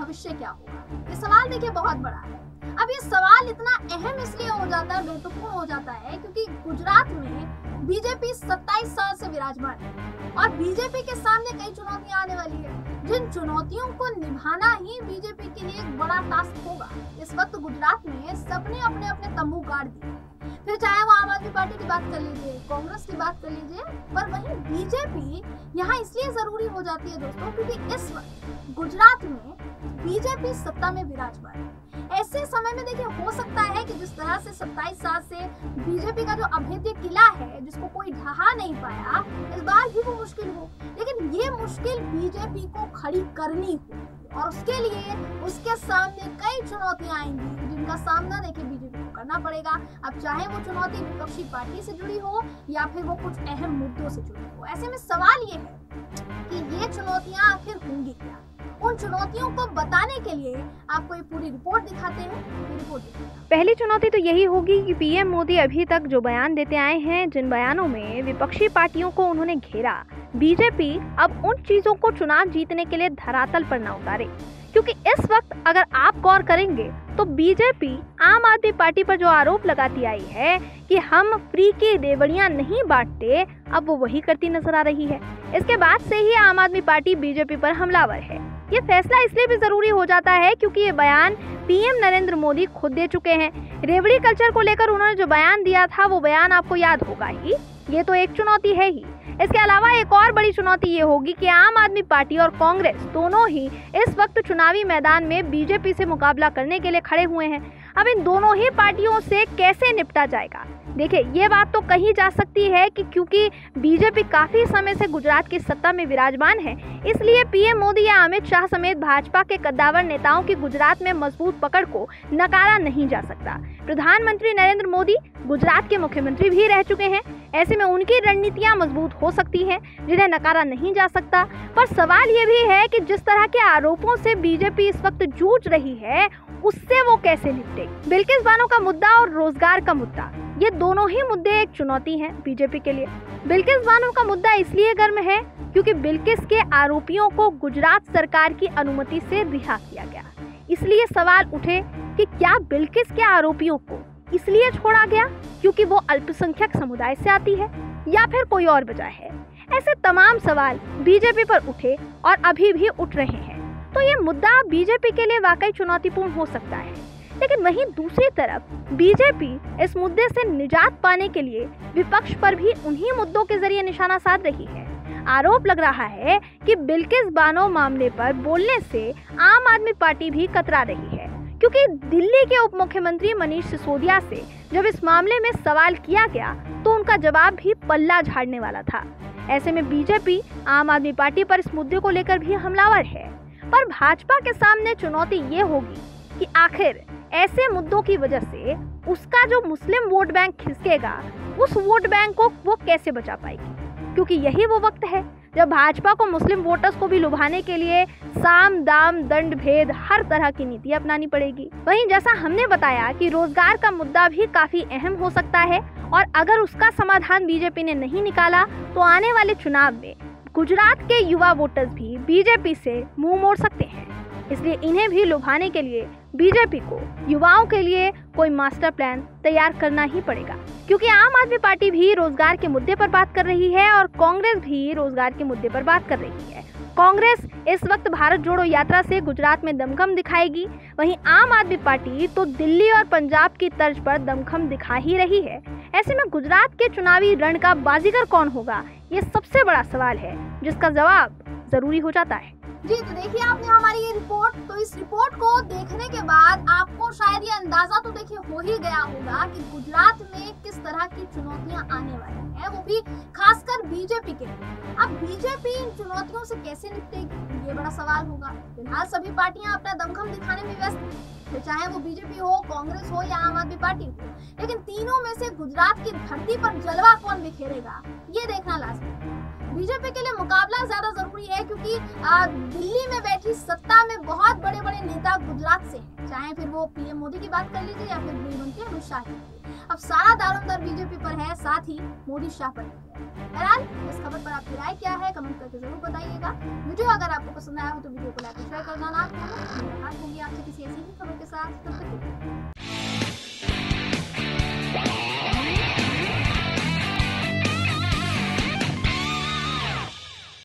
भविष्य क्या होगा? ये सवाल देखिए बहुत बड़ा है। अब ये सवाल इतना अहम इसलिए हो जाता है, महत्वपूर्ण हो जाता है, क्योंकि गुजरात में बीजेपी 27 साल से विराजमान है और बीजेपी के सामने कई चुनौतियां आने वाली है, जिन चुनौतियों को निभाना ही बीजेपी के लिए एक बड़ा टास्क होगा। इस वक्त गुजरात में सबने अपने अपने तंबू गाड़ दिए, फिर चाहे वो आम आदमी पार्टी की बात कर लीजिए, कांग्रेस की बात कर लीजिए, पर वहीं बीजेपी यहाँ इसलिए जरूरी हो जाती है दोस्तों, क्योंकि इस वक्त गुजरात में बीजेपी सत्ता में विराजमान है। ऐसे समय में देखिए हो सकता है कि जिस तरह से 27 साल से बीजेपी का जो अभेद्य किला है, जिसको कोई ढहा नहीं पाया, इस बार भी वो मुश्किल हो, लेकिन ये मुश्किल बीजेपी को खड़ी करनी हो और उसके लिए उसके सामने कई चुनौतियां आएंगी, जिनका सामना देखिए बीजेपी को करना पड़ेगा। अब चाहे वो चुनौती विपक्षी पार्टी से जुड़ी हो या फिर वो कुछ अहम मुद्दों से जुड़ी हो। ऐसे में सवाल ये है कि ये चुनौतियां आखिर होंगी क्या? उन चुनौतियों को बताने के लिए आपको ये पूरी रिपोर्ट दिखाते हैं। पहली चुनौती तो यही होगी कि पीएम मोदी अभी तक जो बयान देते आए हैं, जिन बयानों में विपक्षी पार्टियों को उन्होंने घेरा, बीजेपी अब उन चीजों को चुनाव जीतने के लिए धरातल पर न उतारे। क्योंकि इस वक्त अगर आप गौर करेंगे तो बीजेपी आम आदमी पार्टी पर जो आरोप लगाती आई है कि हम फ्री की रेवड़ियां नहीं बांटते, अब वो वही करती नजर आ रही है। इसके बाद से ही आम आदमी पार्टी बीजेपी पर हमलावर है। ये फैसला इसलिए भी जरूरी हो जाता है क्योंकि ये बयान पीएम नरेंद्र मोदी खुद दे चुके हैं। रेवड़ी कल्चर को लेकर उन्होंने जो बयान दिया था, वो बयान आपको याद होगा ही। ये तो एक चुनौती है ही। इसके अलावा एक और बड़ी चुनौती ये होगी कि आम आदमी पार्टी और कांग्रेस दोनों ही इस वक्त चुनावी मैदान में बीजेपी से मुकाबला करने के लिए खड़े हुए हैं। अब इन दोनों ही पार्टियों से कैसे निपटा जाएगा? देखिए, ये बात तो कही जा सकती है कि क्योंकि बीजेपी काफी समय से गुजरात की सत्ता में विराजमान है, इसलिए पीएम मोदी या अमित शाह समेत भाजपा के कद्दावर नेताओं की गुजरात में मजबूत पकड़ को नकारा नहीं जा सकता। प्रधानमंत्री नरेंद्र मोदी गुजरात के मुख्यमंत्री भी रह चुके हैं। ऐसे में उनकी रणनीतियां मजबूत हो सकती हैं, जिन्हें नकारा नहीं जा सकता। पर सवाल ये भी है कि जिस तरह के आरोपों से बीजेपी इस वक्त जूझ रही है, उससे वो कैसे निपटेगी। बिल्किस बानो का मुद्दा और रोजगार का मुद्दा, ये दोनों ही मुद्दे एक चुनौती हैं बीजेपी के लिए। बिल्किस बानो का मुद्दा इसलिए गर्म है क्योंकि बिल्किस के आरोपियों को गुजरात सरकार की अनुमति से रिहा किया गया। इसलिए सवाल उठे कि क्या बिल्किस के आरोपियों को इसलिए छोड़ा गया क्योंकि वो अल्पसंख्यक समुदाय से आती है या फिर कोई और वजह है? ऐसे तमाम सवाल बीजेपी पर उठे और अभी भी उठ रहे हैं। तो ये मुद्दा बीजेपी के लिए वाकई चुनौतीपूर्ण हो सकता है। लेकिन वहीं दूसरी तरफ बीजेपी इस मुद्दे से निजात पाने के लिए विपक्ष पर भी उन्हीं मुद्दों के जरिए निशाना साध रही है। आरोप लग रहा है कि बिल्किस बानो मामले पर बोलने से आम आदमी पार्टी भी कतरा रही है, क्योंकि दिल्ली के उप मुख्यमंत्री मनीष सिसोदिया से जब इस मामले में सवाल किया गया तो उनका जवाब भी पल्ला झाड़ने वाला था। ऐसे में बीजेपी आम आदमी पार्टी पर इस मुद्दे को लेकर भी हमलावर है। पर भाजपा के सामने चुनौती ये होगी कि आखिर ऐसे मुद्दों की वजह से उसका जो मुस्लिम वोट बैंक खिसकेगा, उस वोट बैंक को वो कैसे बचा पाएगी? क्योंकि यही वो वक्त है जब भाजपा को मुस्लिम वोटर्स को भी लुभाने के लिए साम दाम दंड भेद हर तरह की नीति अपनानी पड़ेगी। वहीं जैसा हमने बताया कि रोजगार का मुद्दा भी काफी अहम हो सकता है और अगर उसका समाधान बीजेपी ने नहीं निकाला तो आने वाले चुनाव में गुजरात के युवा वोटर्स भी बीजेपी से मुंह मोड़ सकते हैं। इसलिए इन्हें भी लुभाने के लिए बीजेपी को युवाओं के लिए कोई मास्टर प्लान तैयार करना ही पड़ेगा, क्योंकि आम आदमी पार्टी भी रोजगार के मुद्दे पर बात कर रही है और कांग्रेस भी रोजगार के मुद्दे पर बात कर रही है। कांग्रेस इस वक्त भारत जोड़ो यात्रा से गुजरात में दमखम दिखाएगी, वहीं आम आदमी पार्टी तो दिल्ली और पंजाब की तर्ज पर दमखम दिखा ही रही है। ऐसे में गुजरात के चुनावी रण का बाजीगर कौन होगा, ये सबसे बड़ा सवाल है जिसका जवाब जरूरी हो जाता है। जी, तो देखिए आपने हमारी ये रिपोर्ट, तो इस रिपोर्ट को देखने के बाद आपको शायद ये अंदाजा तो देखिए हो ही गया होगा कि गुजरात में किस तरह की चुनौतियां आने वाली हैं, वो भी खासकर बीजेपी के लिए। अब बीजेपी इन चुनौतियों से कैसे निपटेगी, ये बड़ा सवाल होगा। फिलहाल सभी पार्टियां अपना दमखम दिखाने में व्यस्त हैं, फिर चाहे वो बीजेपी हो, कांग्रेस हो या आम आदमी पार्टी हो, लेकिन तीनों में से गुजरात की धरती पर जलवा कौन बिखेरेगा, ये देखना लाजमी है। बीजेपी के लिए मुकाबला ज्यादा जरूरी है क्योंकि दिल्ली में बैठी सत्ता में बहुत बड़े बड़े नेता गुजरात से हैं, चाहे फिर वो पीएम मोदी की बात कर लीजिए या फिर गृह मंत्री अमित शाह की। अब सारा दारोमदार बीजेपी पर है, साथ ही मोदी शाह पर है। बहरहाल इस खबर पर आपकी राय क्या है कमेंट करके जरूर बताइएगा। वीडियो अगर आपको पसंद आया हो तो वीडियो को लाइक और शेयर करना ना भूलें। मुलाकात होगी आपसे किसी ऐसी ही खबर के साथ, तब तक के लिए।